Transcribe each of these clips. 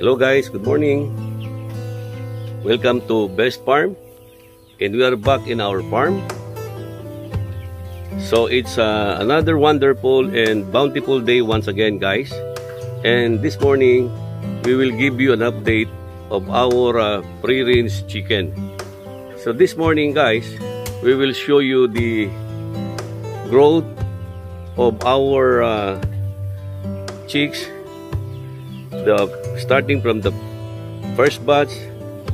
Hello guys, good morning. Welcome to Best Farm, and we are back in our farm. So it's another wonderful and bountiful day once again, guys. And this morning we will give you an update of our free-range chicken. So this morning, guys, we will show you the growth of our chicks, starting from the first batch,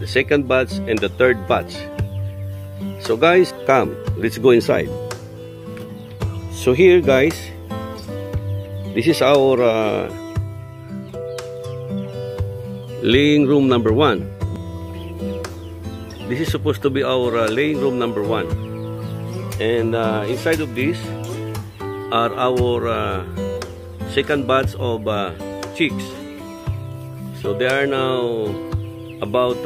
the second batch, and the third batch. So guys, come, let's go inside. So here, guys, this is our laying room number 1. This is supposed to be our laying room number 1, and inside of this are our second batch of chicks. So they are now about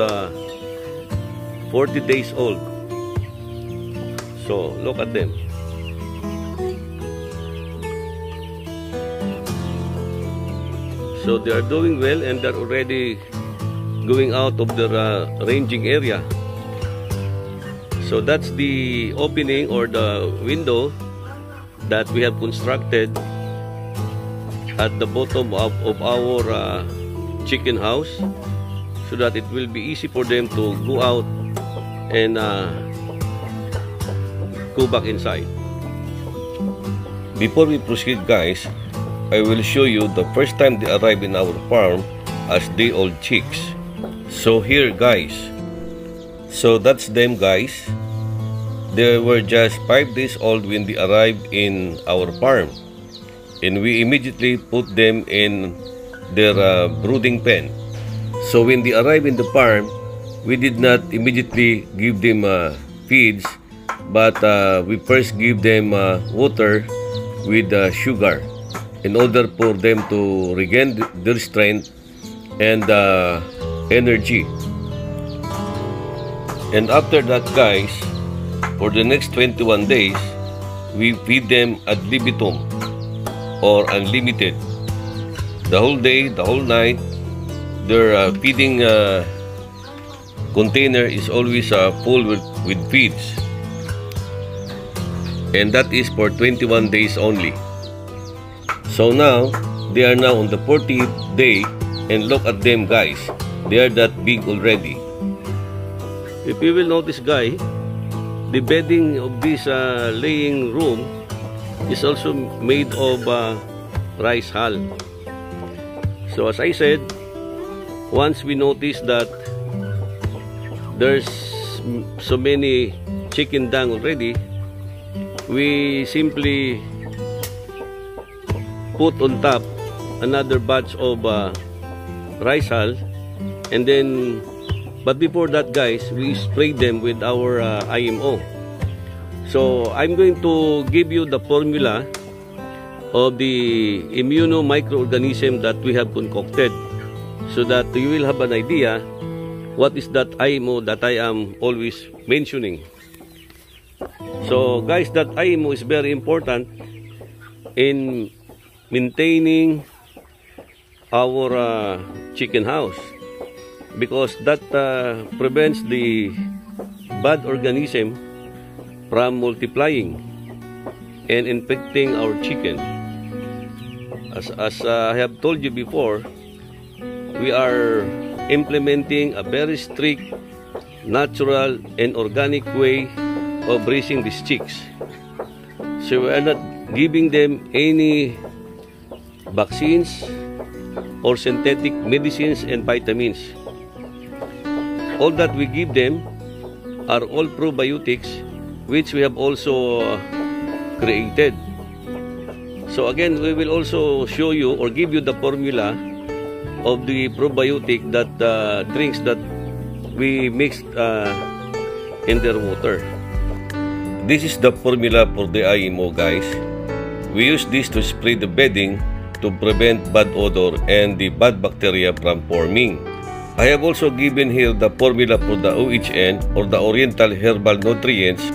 40 days old. So look at them. So they are doing well, and they're already going out of their ranging area. So that's the opening or the window that we have constructed at the bottom of our chicken house, so that it will be easy for them to go out and go back inside. Before we proceed, guys, I will show you the first time they arrive in our farm as day-old chicks. So here, guys, so that's them, guys. They were just 5 days old when they arrived in our farm, and we immediately put them in their brooding pen. So when they arrived in the farm, we did not immediately give them feeds, but we first give them water with sugar in order for them to regain their strength and energy. And after that, guys, for the next 21 days, we feed them ad libitum or unlimited. The whole day, the whole night, their feeding container is always full with feeds. And that is for 21 days only. So now, they are now on the 40th day, and look at them, guys. They are that big already. If you will notice, guys, the bedding of this laying room is also made of rice hull. So as I said, once we notice that there's so many chicken dung already, we simply put on top another batch of rice hull, and then, but before that, guys, we spray them with our IMO. So I'm going to give you the formula of the immunomicroorganism that we have concocted, so that you will have an idea what is that IMO that I am always mentioning. So guys, that IMO is very important in maintaining our chicken house, because that prevents the bad organism from multiplying and infecting our chicken. As I have told you before, we are implementing a very strict, natural, and organic way of raising these chicks. So we are not giving them any vaccines or synthetic medicines and vitamins. All that we give them are all probiotics, which we have also created. So again, we will also show you or give you the formula of the probiotic that drinks that we mixed in their water. This is the formula for the IMO, guys. We use this to spray the bedding to prevent bad odor and the bad bacteria from forming. I have also given here the formula for the OHN or the Oriental Herbal Nutrients,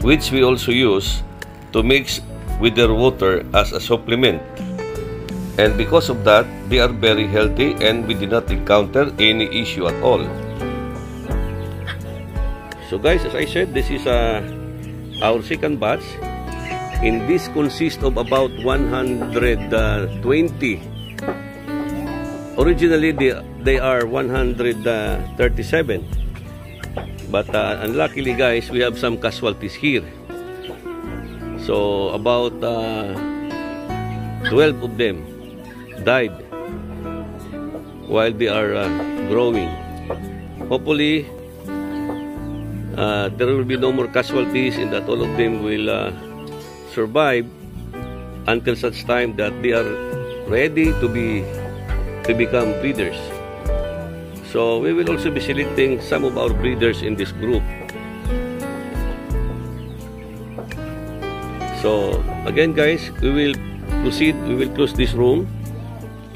which we also use to mix with their water as a supplement. And because of that, they are very healthy and we did not encounter any issue at all. So guys, as I said, this is our second batch. And this consists of about 120. Originally, they are 137. But unluckily guys, we have some casualties here. So about 12 of them died while they are growing. Hopefully, there will be no more casualties and that all of them will survive until such time that they are ready to become breeders. So we will also be selecting some of our breeders in this group. So again guys, we will proceed, we will close this room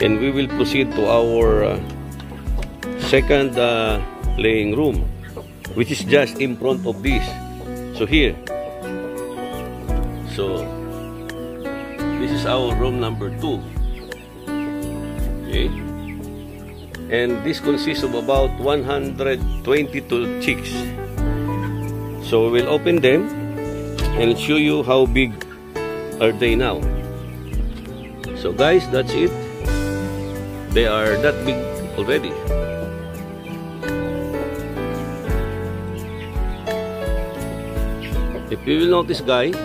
and we will proceed to our second laying room, which is just in front of this. So here, so this is our room number 2. Okay, and this consists of about 122 chicks. So we will open them and show you how big are they now. So guys, that's it. They are that big already. If you will notice guys,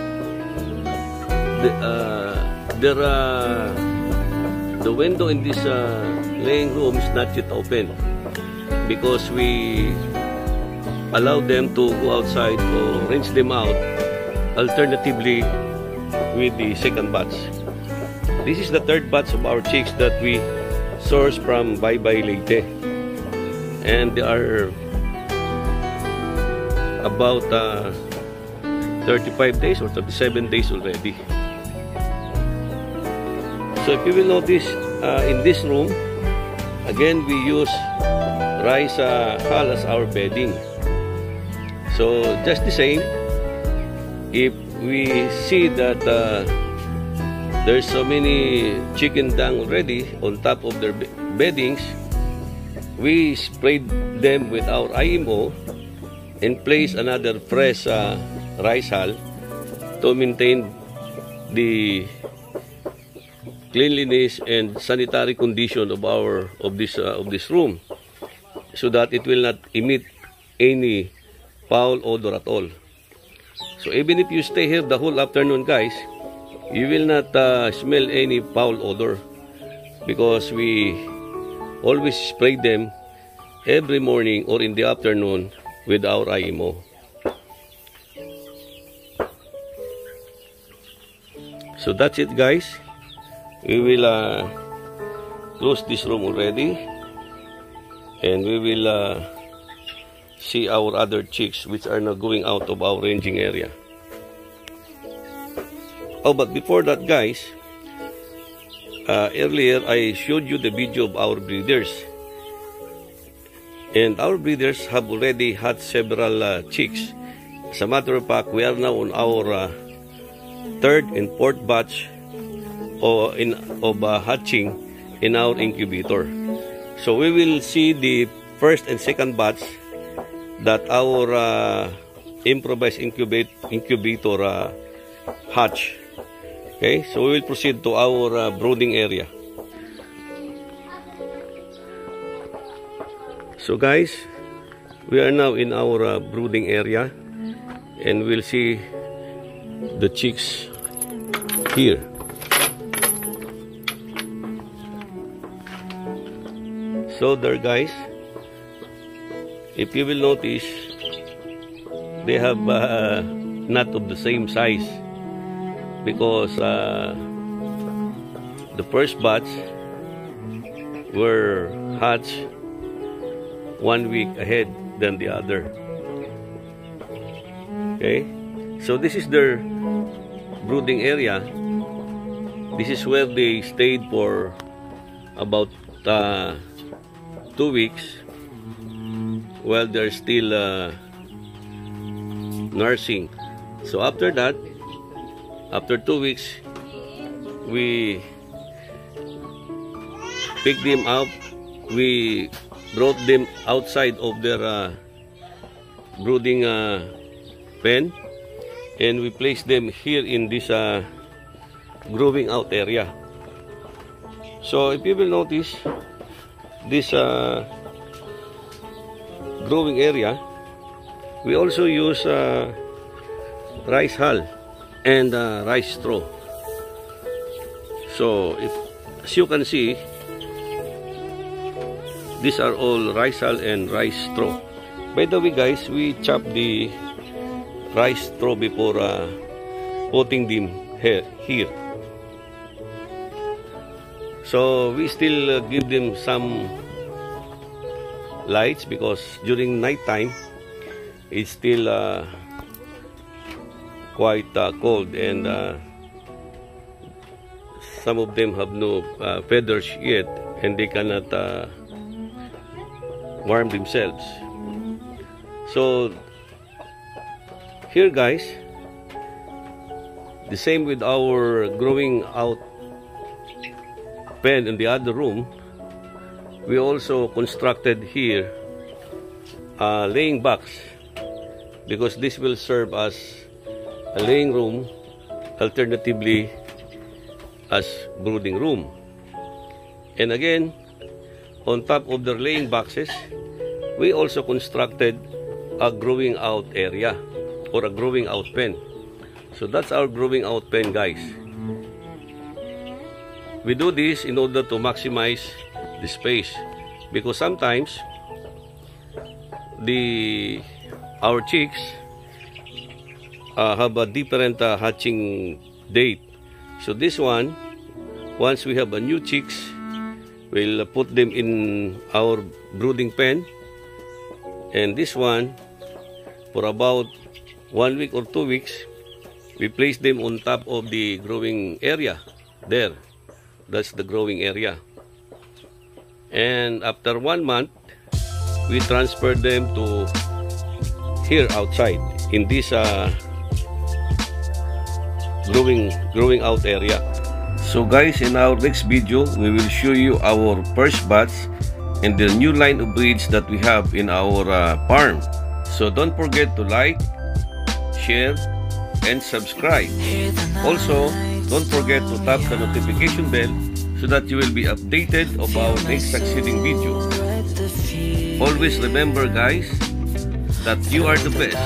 the window in this laying room is not yet open because we allow them to go outside or rinse them out alternatively with the second batch. This is the third batch of our chicks that we source from Bye Bye Leyte, and they are about 35 days or 37 days already. So if you will notice, in this room, again we use rice hull as our bedding. So just the same, if we see that there's so many chicken dung already on top of their beddings, we sprayed them with our IMO and place another fresh rice hull to maintain the cleanliness and sanitary condition of this room, so that it will not emit any foul odor at all. So even if you stay here the whole afternoon guys, you will not smell any foul odor because we always spray them every morning or in the afternoon with our IMO. So that's it guys. We will close this room already and we will see our other chicks which are now going out of our ranging area. Oh, but before that guys, earlier I showed you the video of our breeders, and our breeders have already had several chicks. As a matter of fact, we are now on our third and fourth batch of hatching in our incubator. So we will see the first and second batch that our improvised incubator hatch. Okay, so we will proceed to our brooding area. So guys, we are now in our brooding area and we'll see the chicks here. So there guys, if you will notice, they have not of the same size because the first batch were hatched 1 week ahead than the other. Okay, so this is their brooding area. This is where they stayed for about 2 weeks while they're still nursing. So after that, after 2 weeks, we pick them up. We brought them outside of their brooding pen, and we place them here in this growing out area. So if you will notice this growing area, we also use rice hull and rice straw. So as you can see, these are all rice hull and rice straw. By the way guys, we chop the rice straw before putting them here. So we still give them some lights because during night time it's still quite cold, and some of them have no feathers yet, and they cannot warm themselves. So here guys, the same with our growing out pen in the other room, we also constructed here a laying box, because this will serve as a laying room, alternatively as brooding room. And again, on top of the laying boxes, we also constructed a growing out area or a growing out pen. So that's our growing out pen guys. We do this in order to maximize the space, because sometimes our chicks have a different hatching date. So this one, once we have a new chicks, we'll put them in our brooding pen, and this one, for about 1 week or 2 weeks, we place them on top of the growing area there. That's the growing area. And after 1 month, we transfer them to here outside in this growing out area. So guys, in our next video, we will show you our first batch and the new line of breeds that we have in our farm. So don't forget to like, share, and subscribe. Also, don't forget to tap the notification bell so that you will be updated of our next succeeding video. Always remember guys, that you are the best.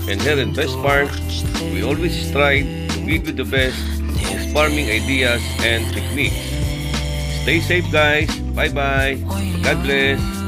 And here in Best Farm, we always strive to give you the best of farming ideas and techniques. Stay safe guys. Bye bye. God bless.